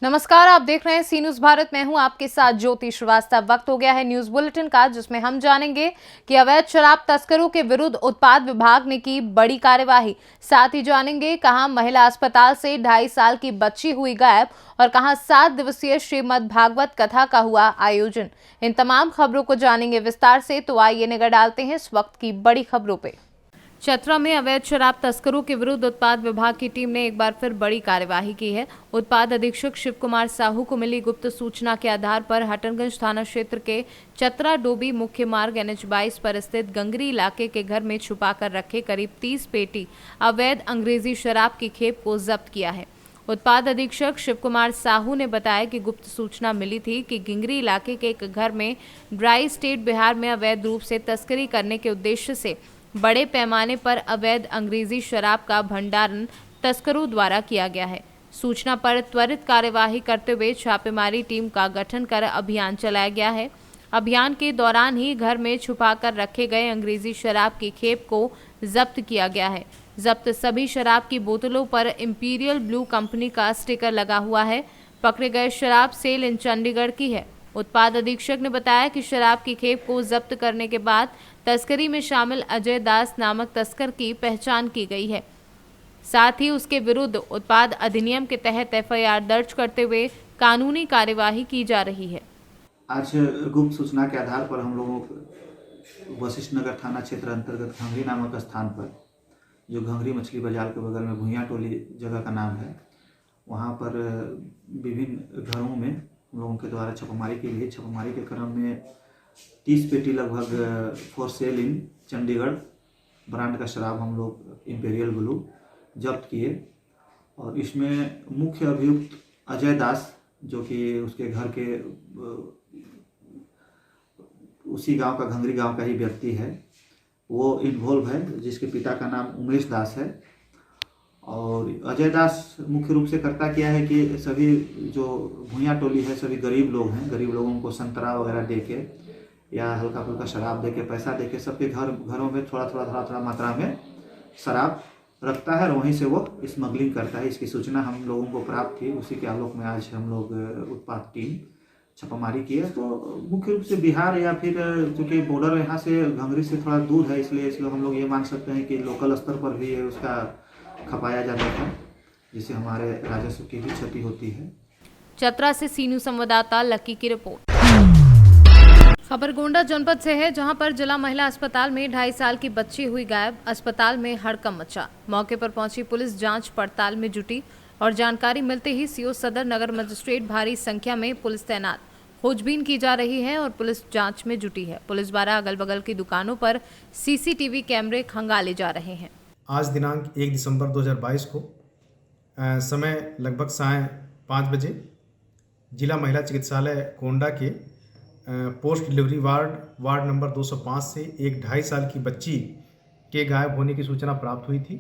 नमस्कार, आप देख रहे हैं सी न्यूज भारत। मैं हूं आपके साथ ज्योति श्रीवास्तव। वक्त हो गया है न्यूज बुलेटिन का, जिसमें हम जानेंगे कि अवैध शराब तस्करों के विरुद्ध उत्पाद विभाग ने की बड़ी कार्यवाही। साथ ही जानेंगे कहां महिला अस्पताल से 2.5 साल की बच्ची हुई गायब और कहां 7 दिवसीय श्रीमद् भागवत कथा का हुआ आयोजन। इन तमाम खबरों को जानेंगे विस्तार से, तो आइए नजर डालते हैं इस वक्त की बड़ी खबरों पे। चतरा में अवैध शराब तस्करों के विरुद्ध उत्पाद विभाग की टीम ने एक बार फिर बड़ी कार्यवाही की है। उत्पाद अधीक्षक शिव कुमार साहू को मिली गुप्त सूचना के आधार पर हटनगंज थाना क्षेत्र के चतरा डोबी मुख्य मार्ग NH-22 पर स्थित गंगरी इलाके के घर में छुपाकर रखे करीब 30 पेटी अवैध अंग्रेजी शराब की खेप को जब्त किया है। उत्पाद अधीक्षक शिव कुमार साहू ने बताया कि गुप्त सूचना मिली थी कि गिंगरी इलाके के एक घर में ड्राई स्टेट बिहार में अवैध रूप से तस्करी करने के उद्देश्य से बड़े पैमाने पर अवैध अंग्रेजी शराब का भंडारण तस्करों द्वारा किया गया है। सूचना पर त्वरित कार्यवाही करते हुए छापेमारी टीम का गठन कर अभियान चलाया गया है। अभियान के दौरान ही घर में छुपाकर रखे गए अंग्रेजी शराब की खेप को जब्त किया गया है। जब्त सभी शराब की बोतलों पर इंपीरियल ब्लू कंपनी का स्टिकर लगा हुआ है। पकड़े गए शराब सेल इन चंडीगढ़ की है। उत्पाद अधीक्षक ने बताया कि शराब की खेप को जब्त करने के बाद तस्करी में शामिल अजय दास नामक तस्कर की पहचान की गई है। साथ ही उसके विरुद्ध उत्पाद अधिनियम के तहत FIR दर्ज करते हुए कानूनी कार्यवाही की जा रही है। आज गुप्त सूचना के आधार पर हम लोगों वशिष्ठ नगर थाना क्षेत्र अंतर्गत घंगरी नामक स्थान पर, जो घंगरी मछली बाजार के बगल में भुइयाँ टोली जगह का नाम है, वहाँ पर विभिन्न घरों में हम लोगों के द्वारा छापेमारी की गई। छापेमारी के क्रम में 30 पेटी लगभग for sale in Chandigarh brand का शराब हम लोग इंपीरियल ब्लू जब्त किए। और इसमें मुख्य अभियुक्त अजय दास, जो कि उसके घर के उसी गांव का, घंगरी गांव का ही व्यक्ति है, वो इन्वॉल्व है, जिसके पिता का नाम उमेश दास है। और अजय दास मुख्य रूप से करता क्या है कि सभी जो भुइयाँ टोली है, सभी गरीब लोग हैं, गरीब लोगों को संतरा वगैरह दे के या हल्का फुल्का शराब दे के, पैसा दे के, सबके घरों में थोड़ा थोड़ा मात्रा में शराब रखता है और वहीं से वो स्मगलिंग करता है। इसकी सूचना हम लोगों को प्राप्त थी, उसी के आलोक में आज हम लोग उत्पाद टीम छापामारी की है। तो मुख्य रूप से बिहार या फिर चूँकि बॉर्डर यहाँ से घंगरी से थोड़ा दूर है, इसलिए हम लोग ये मान सकते हैं कि लोकल स्तर पर भी उसका खपाया जाता है, जिससे हमारे राजस्व की भी क्षति होती है। चतरा से सी न्यूज संवाददाता लकी की रिपोर्ट। खबर गोंडा जनपद से है, जहां पर जिला महिला अस्पताल में 2.5 साल की बच्ची हुई गायब। अस्पताल में हड़कंप मचा। मौके पर पहुंची पुलिस जांच पड़ताल में जुटी और जानकारी मिलते ही CO सदर नगर मजिस्ट्रेट भारी संख्या में पुलिस तैनात। खोजबीन की जा रही है और पुलिस जांच में जुटी है। पुलिस द्वारा अगल बगल की दुकानों पर CCTV कैमरे खंगाले जा रहे हैं। आज दिनांक 1 दिसंबर 2022 को समय लगभग साय 5 बजे जिला महिला चिकित्सालय गोंडा के पोस्ट डिलीवरी वार्ड नंबर 205 से एक 2.5 साल की बच्ची के गायब होने की सूचना प्राप्त हुई थी।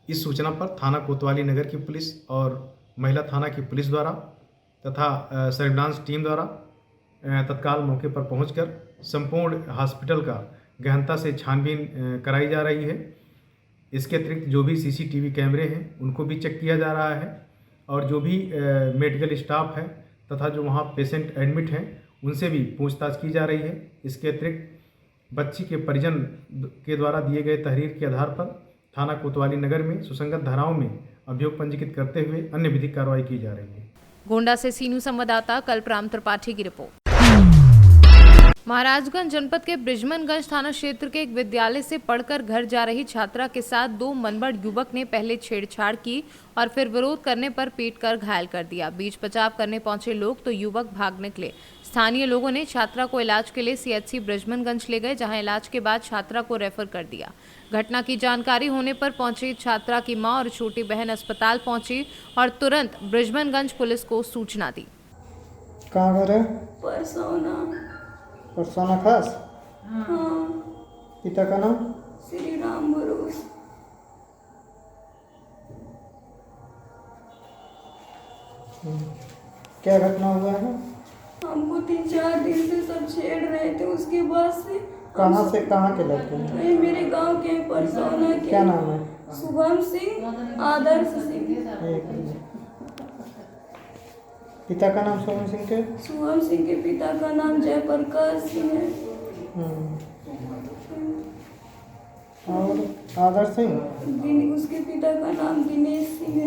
इस सूचना पर थाना कोतवाली नगर की पुलिस और महिला थाना की पुलिस द्वारा तथा सर्विलांस टीम द्वारा तत्काल मौके पर पहुंचकर संपूर्ण हॉस्पिटल का गहनता से छानबीन कराई जा रही है। इसके अतिरिक्त जो भी CCTV कैमरे हैं उनको भी चेक किया जा रहा है और जो भी मेडिकल स्टाफ है तथा जो वहाँ पेशेंट एडमिट हैं उनसे भी पूछताछ की जा रही है। इसके अतिरिक्त बच्ची के परिजन के द्वारा दिए गए तहरीर के आधार पर थाना कोतवाली नगर में सुसंगत धाराओं में अभियोग पंजीकृत करते हुए अन्य विधिक कार्रवाई की जा रही है। गोंडा से सी न्यूज संवाददाता कल्पराम त्रिपाठी की रिपोर्ट। महाराजगंज जनपद के बृजमनगंज थाना क्षेत्र के एक विद्यालय से पढ़कर घर जा रही छात्रा के साथ 2 मनबड़ युवक ने पहले छेड़छाड़ की और फिर विरोध करने पर पीटकर घायल कर दिया। बीच बचाव करने पहुंचे लोग तो युवक भाग निकले। स्थानीय लोगों ने छात्रा को इलाज के लिए CHC बृजमनगंज ले गए, जहां इलाज के बाद छात्रा को रेफर कर दिया। घटना की जानकारी होने पर पहुंची छात्रा की मां और छोटी बहन अस्पताल पहुंची और तुरंत बृजमनगंज पुलिस को सूचना दी। कहाँ घर है? परसोना खास। हाँ। पिता का नाम? श्री राम भरोस। क्या घटना हुआ है? हमको 3-4 दिन से सब छेड़ रहे थे। उसके बाद से कहाँ के लड़के हैं? ये मेरे गांव के परसोना के। क्या नाम है? शुभम सिंह, आदर्श सिंह। एक मिनट। पिता का नाम सोहन सिंह के? सोहम सिंह के पिता का नाम जयप्रकाश सिंह है। हम्म। और आदर्श सिंह? उसके पिता का नाम दिनेश सिंह है।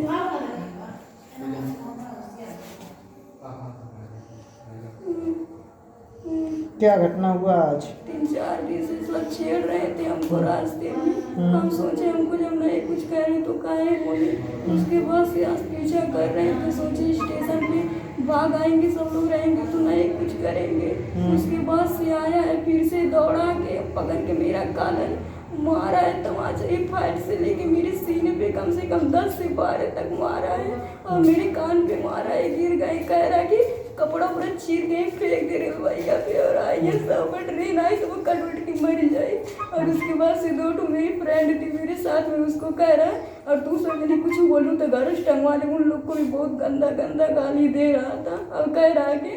क्या घटना हुआ आज? 3-4 दिन से सब छेड़ रहे थे हमको रास्ते में। हम सोचे हमको जब नहीं कुछ कह रहे तो काहे बोले। उसके बाद से आज पीछा कर रहे थे, सोचे स्टेशन पे भाग आएंगे, सब लोग रहेंगे तो नहीं कुछ करेंगे। उसके बाद से आया है, फिर से दौड़ा के पकड़ के मेरा कॉलर मारा है, तमाचा एक फाइट से लेके मेरे सीने पे कम से कम 10 से 12 तक मारा है और मेरे कान पे मारा है। गिर गए, कह रहा कि कपड़ा पूरा चीर गए, फेंक दे रहे भैया पे और आई है सब ट्रेन आई तो वो कट उट के मर जाए। और उसके बाद से 2 मेरी फ्रेंड थी मेरे साथ में, उसको कह रहा है और तू सब मैंने कुछ बोलूँ तो घर टंगवा ले। उन लोग को भी बहुत गंदा गंदा गाली दे रहा था और कह रहा कि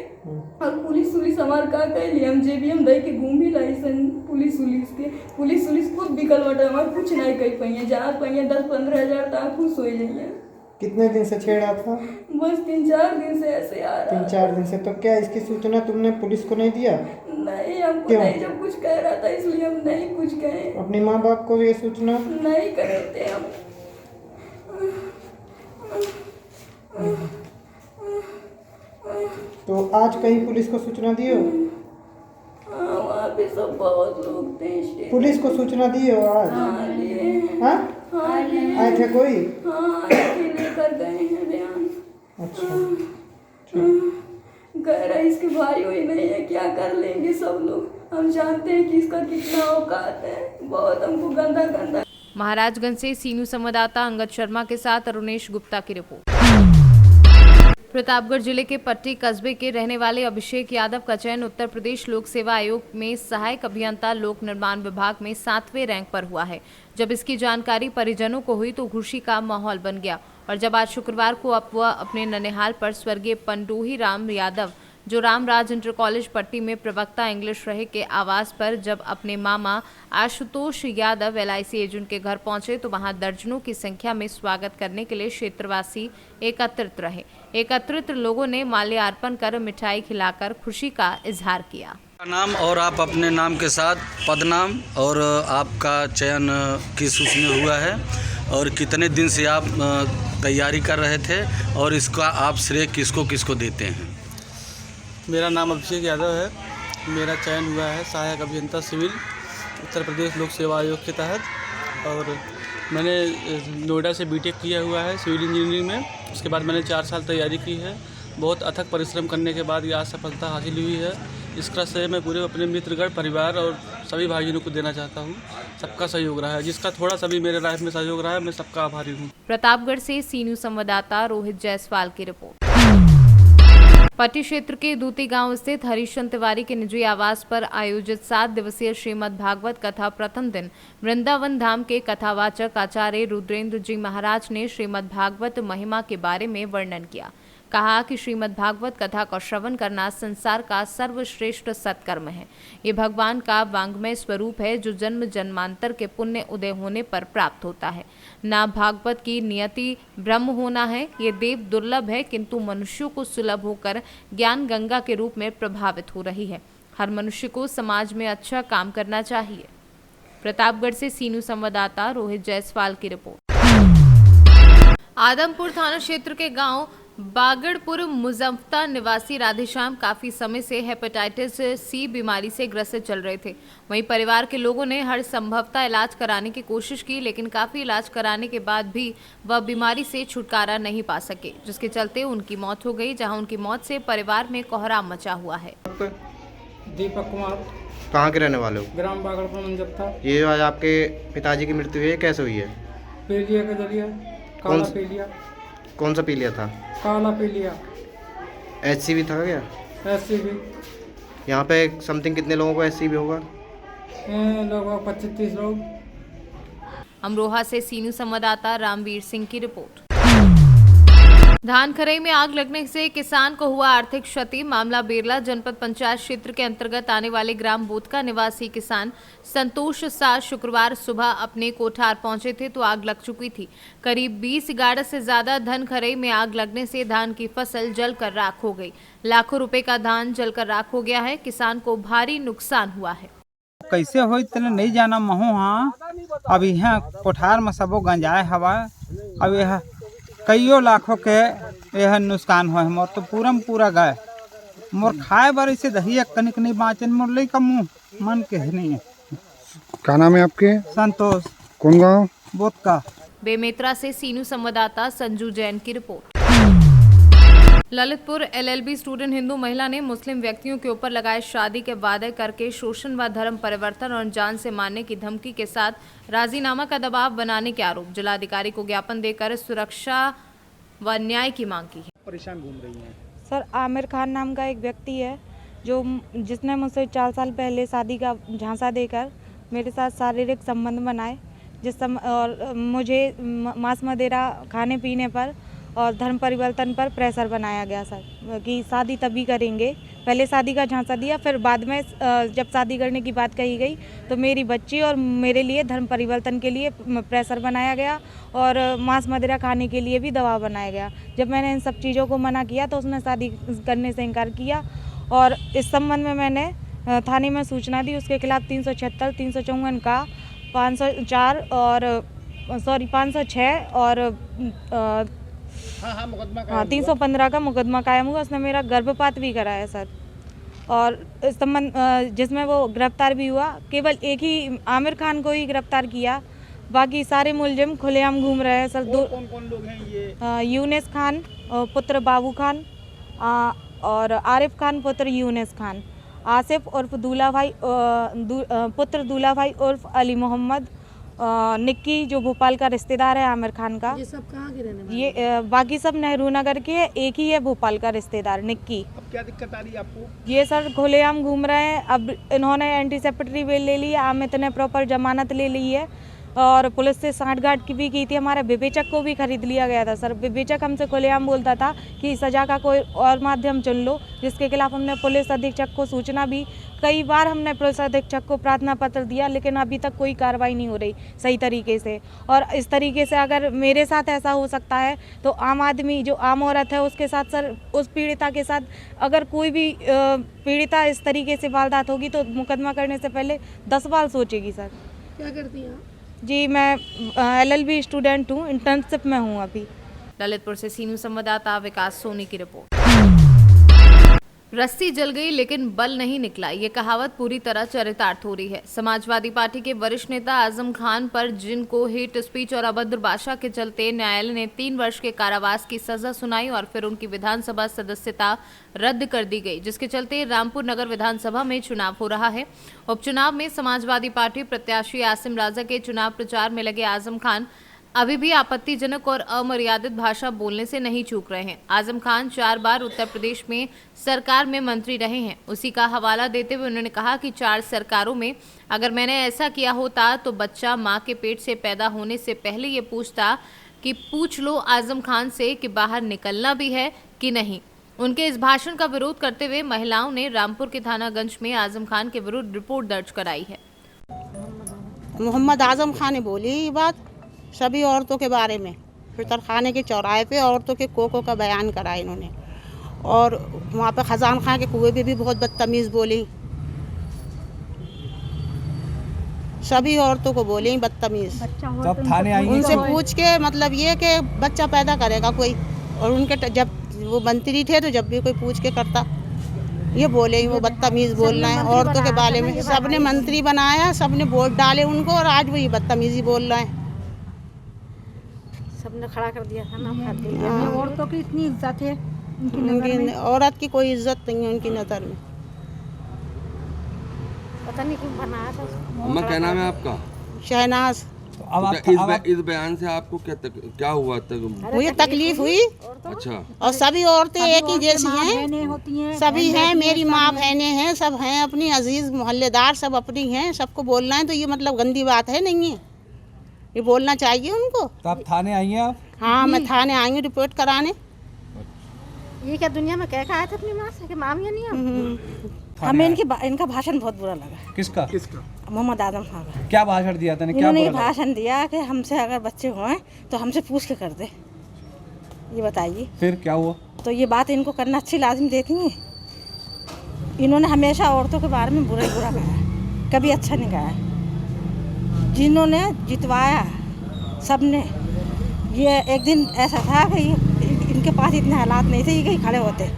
और पुलिस हमारे का कह लिया हम जेबीएम दे के घूम भी लाइसन पुलिस खुद बिकल बटा हमारे कुछ नहीं कही पाइए, जहाँ पाइए 10-15 हज़ार तक खुश हो जाइए। कितने दिन से छेड़ा था? बस 3-4 दिन से ऐसे आ रहा। 3-4 दिन से। तो क्या इसकी सूचना तुमने पुलिस को नहीं दिया? नहीं, हमको क्यों? नहीं, जब कुछ कह रहा था इसलिए हम नहीं कुछ कहे। अपने माँ बाप को ये सूचना नहीं करे थे हम। तो आज कहीं पुलिस को सूचना दी हो? हाँ, वहाँ पे सब बहुत लोग थे स्टेशन। पुलिस को सूचना दी हो आज? हाँ लिए। हाँ? हाँ लिए। आए थे कोई? हाँ आए थे, लेकर गए हैं बयान। अच्छा। कह रहा इसके भाई वही नहीं है, क्या कर लेंगे सब लोग। हम जानते हैं कि इसका कितना औकात है, बहुत हमको गंदा गंदा। महाराजगंज से सीनू संवाददाता अंगद शर्मा के साथ अरुणेश गुप्ता की रिपोर्ट। प्रतापगढ़ जिले के पट्टी कस्बे के रहने वाले अभिषेक यादव का चयन उत्तर प्रदेश लोक सेवा आयोग में सहायक अभियंता लोक निर्माण विभाग में 7वें रैंक पर हुआ है। जब इसकी जानकारी परिजनों को हुई तो खुशी का माहौल बन गया और जब आज शुक्रवार को वह अपने ननिहाल पर स्वर्गीय पंडोही राम यादव जो रामराज इंटर कॉलेज पट्टी में प्रवक्ता इंग्लिश रहे के आवास पर जब अपने मामा आशुतोष यादव LIC एजेंट के घर पहुंचे तो वहां दर्जनों की संख्या में स्वागत करने के लिए क्षेत्रवासी एकत्रित रहे। एकत्रित लोगों ने माल्यार्पण कर मिठाई खिलाकर खुशी का इजहार किया। नाम और आप अपने नाम के साथ पदनाम और आपका चयन किस उसमें हुआ है और कितने दिन से आप तैयारी कर रहे थे और इसका आप श्रेय किसको किसको देते हैं? मेरा नाम अभिषेक यादव है। मेरा चयन हुआ है सहायक अभियंता सिविल उत्तर प्रदेश लोक सेवा आयोग के तहत और मैंने नोएडा से बीटेक किया हुआ है सिविल इंजीनियरिंग में। उसके बाद मैंने 4 साल तैयारी की है। बहुत अथक परिश्रम करने के बाद ये आज सफलता हासिल हुई है। इसका श्रेय मैं पूरे अपने मित्रगण परिवार और सभी भाइयों को देना चाहता हूँ। सबका सहयोग रहा है, जिसका थोड़ा सा भी मेरे लाइफ में सहयोग रहा है, मैं सबका आभारी हूँ। प्रतापगढ़ से सीनू संवाददाता रोहित जायसवाल की रिपोर्ट। पट्टी क्षेत्र के दूती गांव स्थित हरीशचंद्र तिवारी के निजी आवास पर आयोजित 7 दिवसीय श्रीमद् भागवत कथा प्रथम दिन वृंदावन धाम के कथावाचक आचार्य रुद्रेंद्र जी महाराज ने श्रीमद् भागवत महिमा के बारे में वर्णन किया। कहा कि श्रीमद् भागवत कथा का श्रवण करना संसार का सर्वश्रेष्ठ सत्कर्म है। ये भगवान का वांग्मय स्वरूप है जो जन्म जन्मांतर के पुण्य उदय होने पर प्राप्त होता है। ना भागवत की नियति ब्रह्म होना है, ये देव दुर्लभ है किंतु मनुष्यों को सुलभ होकर ज्ञान गंगा के रूप में प्रभावित हो रही है। हर मनुष्य को समाज में अच्छा काम करना चाहिए। प्रतापगढ़ से सीनू संवाददाता रोहित जायसवाल की रिपोर्ट। आदमपुर थाना क्षेत्र के गांव बागड़पुर मुजफ्फता निवासी राधेश्याम काफी समय से हेपेटाइटिस C बीमारी से ग्रसित चल रहे थे। वहीं परिवार के लोगों ने हर संभवतः इलाज कराने की कोशिश की, लेकिन काफी इलाज कराने के बाद भी वह बीमारी से छुटकारा नहीं पा सके, जिसके चलते उनकी मौत हो गई। जहां उनकी मौत से परिवार में कोहराम मचा हुआ है। दीपक कुमार, कहाँ के रहने वाले हो? ग्राम बागड़पुर मुजफ्फता। ये आज आपके पिताजी की मृत्यु हुई है, कैसे हुई है? पीलिया के जरिए, काला पीलिया। कौन सा पीलिया था? काला पीलिया। HCV था क्या? HCV। यहाँ पे समथिंग कितने लोगों को HCV होगा? लगभग 25-30 लोग। अमरोहा से सीनू संवाददाता रामवीर सिंह की रिपोर्ट। धान खरई में आग लगने से किसान को हुआ आर्थिक क्षति। मामला बेरला जनपद पंचायत क्षेत्र के अंतर्गत आने वाले ग्राम बोतका निवासी किसान संतोष शाह शुक्रवार सुबह अपने कोठार पहुंचे थे तो आग लग चुकी थी। करीब 20 गाड़ा से ज्यादा धान खरई में आग लगने से धान की फसल जलकर राख हो गई। लाखों रुपए का धान जलकर राख हो गया है। किसान को भारी नुकसान हुआ है। कैसे हो तने नहीं जाना महू। हाँ अब यहाँ कोठार में सबो गंजाए हवा। अब यह कईयों लाखों के यह नुकसान हो मोर तो पूरा गए। मोर खाए बर ऐसे दही कनिक नहीं बाँचन मोर लई का मुँह मन के नहीं है। क्या नाम है आपके? संतोष। कौन गाँव? बोतका। बेमेतरा से सीनू संवाददाता संजू जैन की report. Lalitpur LLB student Hindu महिला ने मुस्लिम व्यक्तियों के ऊपर लगाए शादी के वादे करके शोषण व धर्म परिवर्तन और जान से मारने की धमकी के साथ राजीनामा का दबाव बनाने के आरोप जिलाधिकारी को ज्ञापन देकर सुरक्षा व न्याय की मांग की है। परेशान घूम रही हैं। सर आमिर खान नाम का एक व्यक्ति है जिसने मुझसे 4 साल पहले शादी का झांसा देकर मेरे साथ शारीरिक संबंध बनाए और मुझे मांस मदिरा खाने पीने पर और धर्म परिवर्तन पर प्रेशर बनाया गया सर कि शादी तभी करेंगे। पहले शादी का झांसा दिया, फिर बाद में जब शादी करने की बात कही गई तो मेरी बच्ची और मेरे लिए धर्म परिवर्तन के लिए प्रेशर बनाया गया और मांस मदिरा खाने के लिए भी दबाव बनाया गया। जब मैंने इन सब चीज़ों को मना किया तो उसने शादी करने से इनकार किया और इस संबंध में मैंने थाने में सूचना दी। उसके खिलाफ 376, 354 का 504 और 506 और 315 का मुकदमा कायम हुआ। उसने मेरा गर्भपात भी कराया सर और इस संबंध जिसमें वो गिरफ्तार भी हुआ। केवल एक ही आमिर खान को ही गिरफ्तार किया, बाकी सारे मुलजिम खुलेआम घूम रहे हैं सर। कौन लोग हैं ये? यूनिस खान पुत्र बाबू खान और आरिफ खान पुत्र यूनिस खान, आसिफ उर्फ दूल्हा भाई पुत्र दूल्हा भाई उर्फ अली मोहम्मद, निक्की जो भोपाल का रिश्तेदार है आमिर खान का। ये सब कहाँ के रहने वाले? ये बाकी सब नेहरू नगर के, एक ही है भोपाल का रिश्तेदार निक्की। अब क्या दिक्कत आ रही है आपको? ये सर खुलेआम घूम रहे हैं। अब इन्होंने एंटीसेप्टरी बेल ले ली है, अमित ने प्रॉपर जमानत ले ली है और पुलिस से सांठगांठ की भी की थी। हमारे विवेचक को भी खरीद लिया गया था सर। विवेचक हमसे खुलेआम बोलता था कि सजा का कोई और माध्यम चुन लो, जिसके खिलाफ हमने पुलिस अधीक्षक को सूचना भी कई बार हमने पुलिस अधीक्षक को प्रार्थना पत्र दिया, लेकिन अभी तक कोई कार्रवाई नहीं हो रही सही तरीके से। और इस तरीके से अगर मेरे साथ ऐसा हो सकता है तो आम आदमी जो आम औरत है उसके साथ सर, उस पीड़िता के साथ अगर कोई भी पीड़िता इस तरीके से वारदात होगी तो मुकदमा करने से पहले 10 बार सोचेगी सर। क्या करती हैं? जी मैं एलएलबी स्टूडेंट हूँ, इंटर्नशिप में हूँ अभी। ललितपुर से सीनू संवाददाता विकास सोनी की रिपोर्ट। रस्सी जल गई लेकिन बल नहीं निकला, ये कहावत पूरी तरह चरितार्थ हो रही है। समाजवादी पार्टी के वरिष्ठ नेता आजम खान पर जिनको हेट स्पीच और अभद्र भाषा के चलते न्यायालय ने 3 वर्ष के कारावास की सजा सुनाई और फिर उनकी विधानसभा सदस्यता रद्द कर दी गई, जिसके चलते रामपुर नगर विधानसभा में चुनाव हो रहा है। उपचुनाव में समाजवादी पार्टी प्रत्याशी आसिम राजा के चुनाव प्रचार में लगे आजम खान अभी भी आपत्तिजनक और अमर्यादित भाषा बोलने से नहीं चूक रहे हैं। आजम खान 4 बार उत्तर प्रदेश में सरकार में मंत्री रहे हैं। उसी का हवाला देते हुए उन्होंने कहा कि 4 सरकारों में अगर मैंने ऐसा किया होता तो बच्चा मां के पेट से पैदा होने से पहले ये पूछता कि पूछ लो आजम खान से कि बाहर निकलना भी है कि नहीं। उनके इस भाषण का विरोध करते हुए महिलाओं ने रामपुर के थानागंज में आजम खान के विरुद्ध रिपोर्ट दर्ज कराई है। मोहम्मद आजम खान ने बोली ये बात सभी औरतों के बारे में, फितर खाने के चौराहे पे औरतों के कोको का बयान करा इन्होंने और वहाँ पे खजान खां के कुएं पे भी बहुत बदतमीज़ बोली, सभी औरतों को बोली बदतमीज़। उनसे पूछ के मतलब ये कि बच्चा पैदा करेगा कोई, और उनके जब वो मंत्री थे तो जब भी कोई पूछ के करता ये बोले वो बदतमीज़ बोलना है औरतों के बारे में। सबने मंत्री बनाया, सबने वोट डाले उनको और आज वो ये बदतमीज़ी बोल रहे हैं। सबने खड़ा कर दिया था ना। औरतों की इतनी इज्जत है उनकी, औरत की कोई इज्जत नहीं है उनकी नज़र में। पता नहीं क्यों बनाया था। अम्मा क्या नाम है आपका? शहनाज। इस बयान से आपको क्या हुआ तक? वो ये तकलीफ हुई। अच्छा। और सभी औरतें एक ही जैसी हैं, सभी हैं, मेरी माँ बहनें हैं, सब हैं, अपनी अजीज मोहल्लेदार सब अपनी हैं, सबको बोलना है तो ये मतलब गंदी बात है नहीं है, ये बोलना चाहिए उनको। तो आप थाने आई हैं आप? हाँ मैं थाने आई हूँ रिपोर्ट कराने। ये क्या दुनिया में कह आए थे अपनी माँ से कि मामिया नहीं हमें इनका भाषण बहुत बुरा लगा। किसका? मोहम्मद आजम खान का। क्या भाषण दिया था? इन्होंने ये भाषण दिया कि हमसे अगर बच्चे हों तो हमसे पूछ के कर दे। ये बताइए फिर क्या हुआ? तो ये बात इनको करना अच्छी लाजिम देती है। इन्होंने हमेशा औरतों के बारे में बुरा ही बुरा कहा, कभी अच्छा नहीं कहा। जिन्होंने जितवाया सबने, ये एक दिन ऐसा था कि इनके पास इतने हालात नहीं थे, ये कहीं खड़े होते,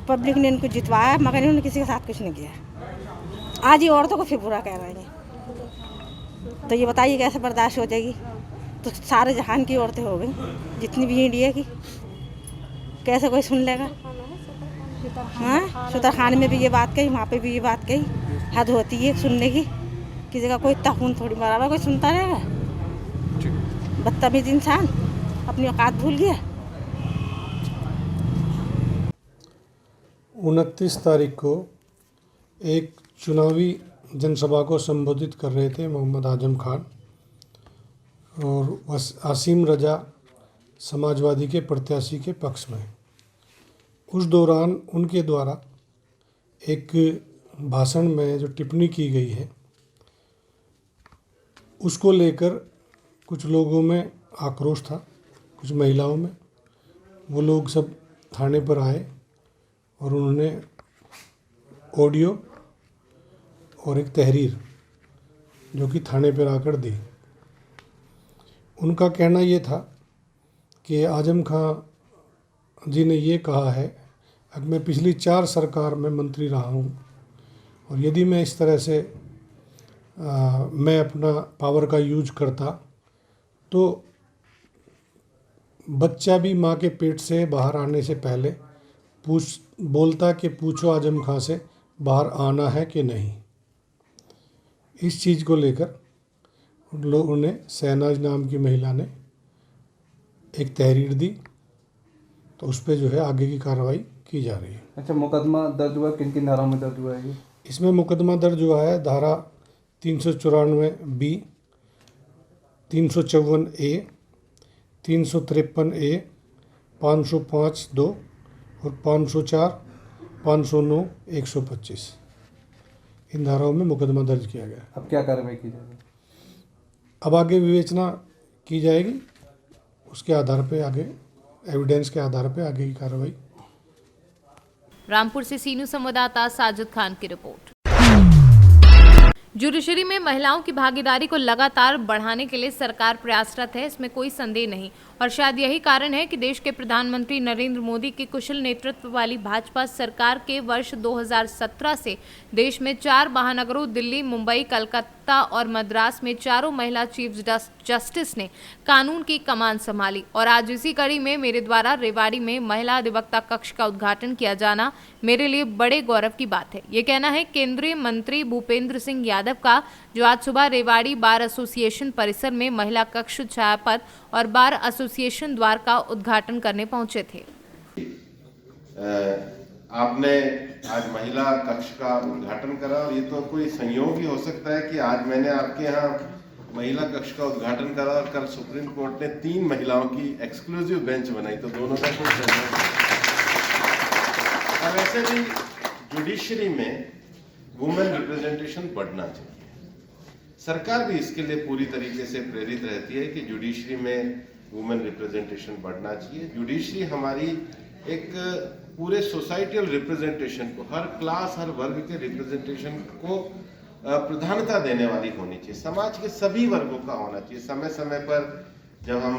पब्लिक ने इनको जितवाया, मगर इन्होंने किसी के साथ कुछ नहीं किया। आज ये औरतों को फिर बुरा कह रहे हैं, तो ये बताइए कैसे बर्दाश्त हो जाएगी? तो सारे जहान की औरतें हो गई, जितनी भी इंडिया की, कैसे कोई सुन लेगा? हाँ, सुतर खान में भी ये बात कही, वहाँ पे भी ये बात कही, हद होती है सुनने की। किसी जगह कोई इतना खून थोड़ी मारा हुआ, कोई सुनता रहेगा? बदतमीज इंसान अपनी औकात भूल गया। 29 तारीख को एक चुनावी जनसभा को संबोधित कर रहे थे मोहम्मद आजम खान, और आसिम रजा समाजवादी के प्रत्याशी के पक्ष में। उस दौरान उनके द्वारा एक भाषण में जो टिप्पणी की गई है, उसको लेकर कुछ लोगों में आक्रोश था, कुछ महिलाओं में। वो लोग सब थाने पर आए और उन्होंने ऑडियो और एक तहरीर जो कि थाने पर आकर दी। उनका कहना ये था कि आजम खान जी ने ये कहा है कि मैं पिछली 4 सरकार में मंत्री रहा हूँ, और यदि मैं इस तरह से मैं अपना पावर का यूज करता तो बच्चा भी माँ के पेट से बाहर आने से पहले बोलता कि पूछो आजम खान से बाहर आना है कि नहीं। इस चीज़ को लेकर उन लोगों ने, शहनाज नाम की महिला ने एक तहरीर दी, तो उस पर जो है आगे की कार्रवाई की जा रही है। अच्छा, मुकदमा दर्ज हुआ? किन किन धाराओं में दर्ज हुआ है? इसमें मुकदमा दर्ज हुआ है धारा 394B, 354A, 353A, 505(2) और 504, 509, 125। इन धाराओं में मुकदमा दर्ज किया गया। अब क्या कार्रवाई की जाएगी? अब आगे विवेचना की जाएगी, उसके आधार पे आगे, एविडेंस के आधार पे आगे की कार्रवाई। रामपुर से सीनू संवाददाता साजिद खान की रिपोर्ट। जुडिशरी में महिलाओं की भागीदारी को लगातार बढ़ाने के लिए सरकार प्रयासरत है, इसमें कोई संदेह नहीं। और शायद यही कारण है कि देश के प्रधानमंत्री नरेंद्र मोदी की कुशल नेतृत्व वाली भाजपा सरकार के वर्ष 2017 से देश में 4 महानगरों दिल्ली, मुंबई, कलकत्ता और मद्रास में 4 महिला चीफ जस्टिस ने कानून की कमान संभाली। और आज इसी कड़ी में मेरे द्वारा रेवाड़ी में महिला अधिवक्ता कक्ष का उद्घाटन किया जाना मेरे लिए बड़े गौरव की बात है। ये कहना है केंद्रीय मंत्री भूपेंद्र सिंह यादव का, जो आज सुबह रेवाड़ी बार एसोसिएशन परिसर में महिला कक्ष, छायापद और बार एसोसिएशन द्वार का उद्घाटन करने पहुंचे थे। आपने आज महिला कक्ष का उद्घाटन करा, और ये तो कोई संयोग ही हो सकता है कि आज मैंने आपके यहाँ महिला कक्ष का उद्घाटन करा और कल सुप्रीम कोर्ट ने 3 महिलाओं की एक्सक्लूसिव बेंच बनाई, तो दोनों का कोई संयोग नहीं। और वैसे भी जुडिशरी में वुमेन रिप्रेजेंटेशन बढ़ना चाहिए। सरकार भी इसके लिए पूरी तरीके से प्रेरित रहती है कि जुडिशरी में वुमेन रिप्रेजेंटेशन बढ़ना चाहिए। जुडिशरी हमारी एक पूरे सोसाइटियल रिप्रेजेंटेशन को, हर क्लास, हर वर्ग के रिप्रेजेंटेशन को प्रधानता देने वाली होनी चाहिए। समाज के सभी वर्गों का होना चाहिए। समय समय पर जब हम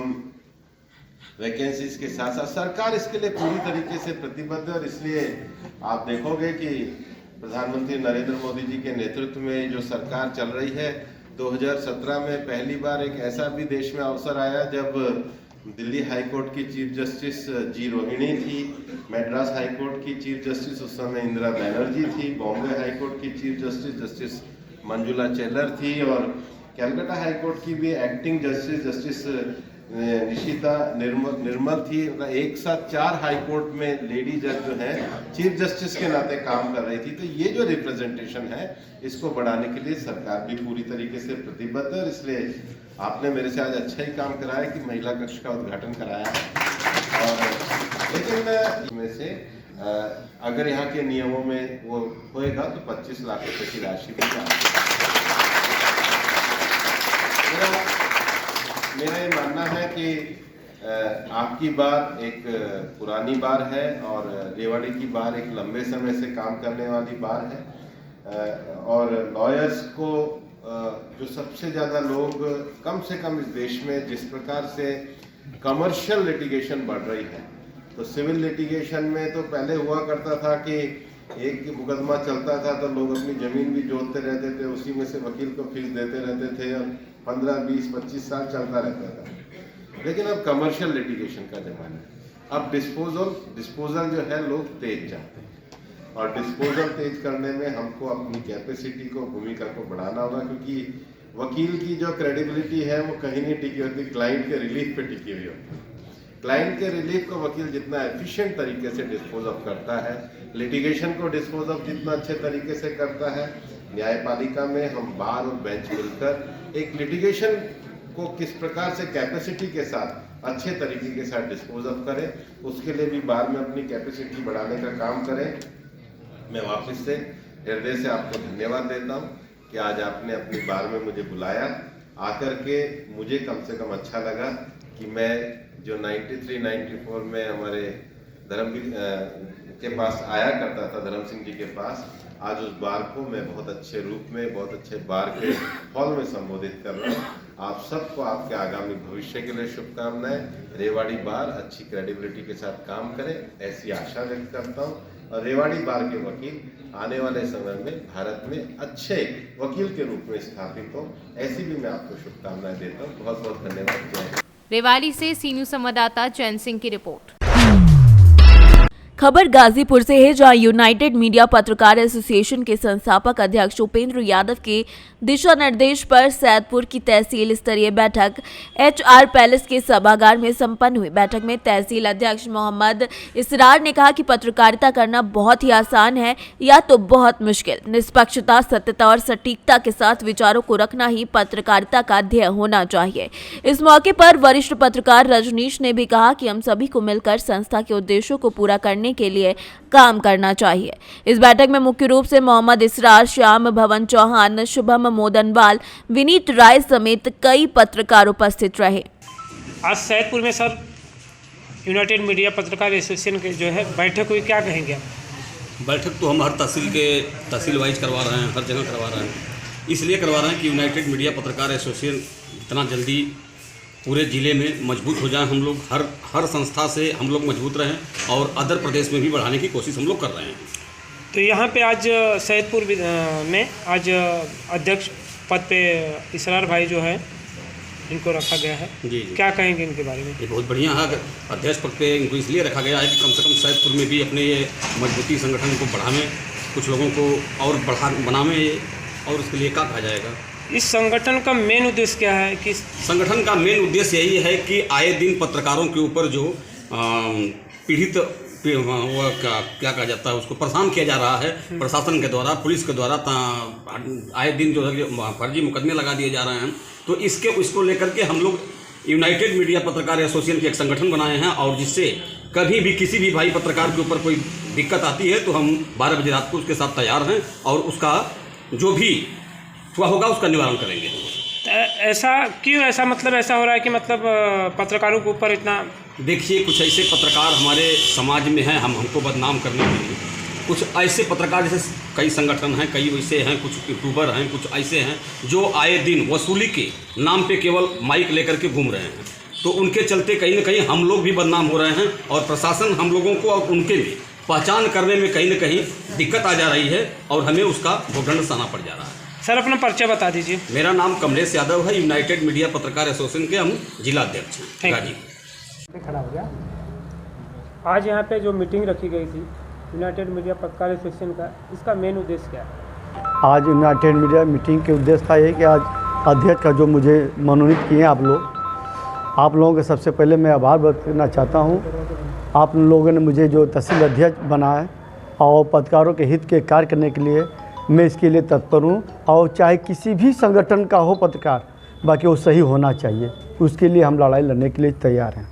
वैकेंसीज के साथ साथ, सरकार इसके लिए पूरी तरीके से प्रतिबद्ध है। और इसलिए आप देखोगे कि प्रधानमंत्री नरेंद्र मोदी जी के नेतृत्व में जो सरकार चल रही है, 2017 में पहली बार एक ऐसा भी देश में अवसर आया जब दिल्ली हाई कोर्ट की चीफ जस्टिस जी रोहिणी थी, मद्रास हाई कोर्ट की चीफ जस्टिस उस समय इंदिरा बैनर्जी थी, बॉम्बे हाई कोर्ट की चीफ जस्टिस जस्टिस मंजुला चेलर थी, और कलकत्ता हाई कोर्ट की भी एक्टिंग जस्टिस जस्टिस निशिता निर्मल थी। एक साथ 4 हाई कोर्ट में लेडी जज जो हैं चीफ जस्टिस के नाते काम कर रही थी। तो ये जो रिप्रेजेंटेशन है, इसको बढ़ाने के लिए सरकार भी पूरी तरीके से प्रतिबद्ध है। इसलिए आपने मेरे से आज अच्छा ही काम कराया कि महिला कक्ष का उद्घाटन कराया। और लेकिन इसमें से अगर यहाँ के नियमों में वो होएगा तो 25 लाख रुपए की राशि भी मेरा ये मानना है कि आपकी बार एक पुरानी बार है और रेवाड़ी की बार एक लंबे समय से काम करने वाली बार है और लॉयर्स को जो सबसे ज़्यादा लोग कम से कम इस देश में जिस प्रकार से कमर्शियल लिटिगेशन बढ़ रही है, तो सिविल लिटिगेशन में तो पहले हुआ करता था कि एक मुकदमा चलता था तो लोग अपनी ज़मीन भी जोतते रहते थे, उसी में से वकील को फीस देते रहते थे और 15, 20, 25 साल चलता रहता था। लेकिन अब कमर्शियल लिटिगेशन का ज़माना है। अब डिस्पोजल जो है लोग तेज चाहते हैं और डिस्पोजल तेज करने में हमको अपनी कैपेसिटी को, भूमिका को बढ़ाना होगा, क्योंकि वकील की जो क्रेडिबिलिटी है वो कहीं नहीं टिकी होती, क्लाइंट के रिलीफ पे टिकी हुई होती है। क्लाइंट के रिलीफ को वकील जितना एफिशिएंट तरीके से डिस्पोज ऑफ करता है, लिटिगेशन को डिस्पोज ऑफ जितना अच्छे तरीके से करता है, न्यायपालिका में हम बार और बेंच मिलकर एक लिटिगेशन को किस प्रकार से कैपेसिटी के साथ अच्छे तरीके के साथ डिस्पोज ऑफ करें, उसके लिए भी बार में अपनी कैपेसिटी बढ़ाने का काम करें। मैं वापस से हृदय से आपको धन्यवाद देता हूँ कि आज आपने अपनी बार में मुझे बुलाया। आकर के मुझे कम से कम अच्छा लगा कि मैं जो 93-94 में हमारे धर्मवीर के पास आया करता था, धर्म सिंह जी के पास, आज उस बार को मैं बहुत अच्छे रूप में, बहुत अच्छे बार के हॉल में संबोधित कर रहा हूँ। आप सबको आपके आगामी भविष्य के लिए शुभकामनाएं। रेवाड़ी बार अच्छी क्रेडिबिलिटी के साथ काम करे, ऐसी आशा व्यक्त करता हूँ और रेवाड़ी बार के वकील आने वाले समय में भारत में अच्छे वकील के रूप में स्थापित हो, ऐसी भी मैं आपको शुभकामनाएं देता हूँ। बहुत बहुत धन्यवाद। रेवाड़ी से सी न्यूज़ संवाददाता चैन सिंह की रिपोर्ट। खबर गाजीपुर से है, जहां यूनाइटेड मीडिया पत्रकार एसोसिएशन के संस्थापक अध्यक्ष उपेंद्र यादव के दिशा निर्देश पर सैदपुर की तहसील स्तरीय बैठक HR पैलेस के सभागार में संपन्न हुई। बैठक में तहसील अध्यक्ष मोहम्मद इसरार ने कहा कि पत्रकारिता करना बहुत ही आसान है या तो बहुत मुश्किल। निष्पक्षता, सत्यता और सटीकता के साथ विचारों को रखना ही पत्रकारिता का ध्येय होना चाहिए। इस मौके पर वरिष्ठ पत्रकार रजनीश ने भी कहा कि हम सभी को मिलकर संस्था के उद्देश्यों को पूरा करने के लिए काम करना चाहिए। इस बैठक में मुख्य रूप से मोहम्मद इसरार, श्याम भवन चौहान, शुभम मोदनवाल, विनीत राय समेत कई पत्रकार उपस्थित रहे। आज सैदपुर में सर यूनाइटेड मीडिया पत्रकार एसोसिएशन के जो है बैठक हुई, क्या कहेंगे आप? बैठक तो हम हर तहसील वाइज करवा रहे हैं, हर जगह करवा रहे हैं। इसलिए करवा रहे हैं कि यूनाइटेड मीडिया पत्रकार एसोसिएशन इतना जल्दी पूरे ज़िले में मजबूत हो जाए। हम लोग हर संस्था से हम लोग मजबूत रहें और अदर प्रदेश में भी बढ़ाने की कोशिश हम लोग कर रहे हैं। तो यहाँ पे आज सैदपुर में आज अध्यक्ष पद पे इसरार भाई जो है इनको रखा गया है। जी। क्या कहेंगे इनके बारे में? ये बहुत बढ़िया है। अध्यक्ष पद पे इनको इसलिए रखा गया है कि कम से कम सैदपुर में भी अपने ये मजबूती संगठन को बढ़ाने, कुछ लोगों को और बनावे और उसके लिए क्या कहा जाएगा। इस संगठन का मेन उद्देश्य क्या है? कि संगठन का मेन उद्देश्य यही है कि आए दिन पत्रकारों के ऊपर जो पीड़ित वो क्या कहा जाता है, उसको परेशान किया जा रहा है प्रशासन के द्वारा, पुलिस के द्वारा, आए दिन जो है फर्जी मुकदमे लगा दिए जा रहे हैं। तो इसको लेकर के हम लोग यूनाइटेड मीडिया पत्रकार एसोसिएशन के एक संगठन बनाए हैं और जिससे कभी भी किसी भी भाई पत्रकार के ऊपर कोई दिक्कत आती है तो हम 12 बजे रात को उसके साथ तैयार हैं और उसका जो भी होगा उसका निवारण करेंगे। ऐसा क्यों, ऐसा मतलब ऐसा हो रहा है कि मतलब पत्रकारों के ऊपर इतना? देखिए, कुछ ऐसे पत्रकार हमारे समाज में हैं, हमको बदनाम करने के लिए कुछ ऐसे पत्रकार, जैसे कई संगठन हैं, कई वैसे हैं, कुछ यूट्यूबर हैं, कुछ ऐसे हैं जो आए दिन वसूली के नाम पे केवल माइक लेकर के घूम रहे हैं। तो उनके चलते कहीं ना कहीं हम लोग भी बदनाम हो रहे हैं और प्रशासन हम लोगों को और उनके भी पहचान करने में कहीं ना कहीं दिक्कत आ जा रही है और हमें उसका भुगतान सहना पड़ जा रहा है। सर अपना परिचय बता दीजिए। मेरा नाम कमलेश यादव है, यूनाइटेड मीडिया पत्रकार एसोसिएशन के हम जिला अध्यक्ष हैं गाजीपुर। खड़ा हो गया। आज यहाँ पे जो मीटिंग रखी गई थी यूनाइटेड मीडिया पत्रकार एसोसिएशन का, इसका मेन उद्देश्य क्या है? आज यूनाइटेड मीडिया मीटिंग के उद्देश्य था ये कि आज अध्यक्ष का जो मुझे मनोनीत किए आप लोगों के सबसे पहले मैं आभार व्यक्त करना चाहता हूँ। आप लोगों ने मुझे जो तहसील अध्यक्ष बनाया और पत्रकारों के हित के कार्य करने के लिए मैं इसके लिए तत्पर हूँ और चाहे किसी भी संगठन का हो पत्रकार, बाकी वो सही होना चाहिए, उसके लिए हम लड़ाई लड़ने के लिए तैयार हैं।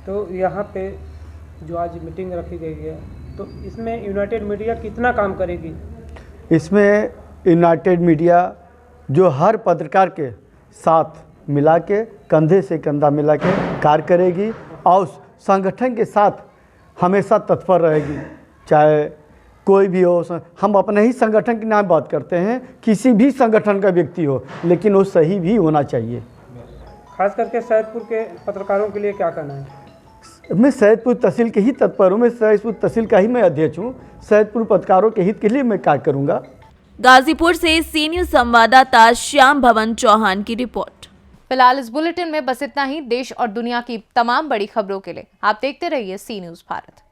तो यहाँ पे जो आज मीटिंग रखी गई है, तो इसमें यूनाइटेड मीडिया कितना काम करेगी? इसमें यूनाइटेड मीडिया जो हर पत्रकार के साथ मिला के, कंधे से कंधा मिला के कार्य करेगी और संगठन के साथ हमेशा तत्पर रहेगी। चाहे कोई भी हो, हम अपने ही संगठन की नाम बात करते हैं, किसी भी संगठन का व्यक्ति हो, लेकिन वो सही भी होना चाहिए। खास करके सैदपुर के पत्रकारों के लिए क्या कहना है? मैं सैदपुर तहसील के ही तत्पर हूँ, मैं सैदपुर तहसील का ही मैं अध्यक्ष हूँ। सैदपुर पत्रकारों के हित के लिए मैं कार्य करूँगा। गाजीपुर से सी न्यूज़ संवाददाता श्याम भवन चौहान की रिपोर्ट। फिलहाल इस बुलेटिन में बस इतना ही। देश और दुनिया की तमाम बड़ी खबरों के लिए आप देखते रहिए सी न्यूज़ भारत।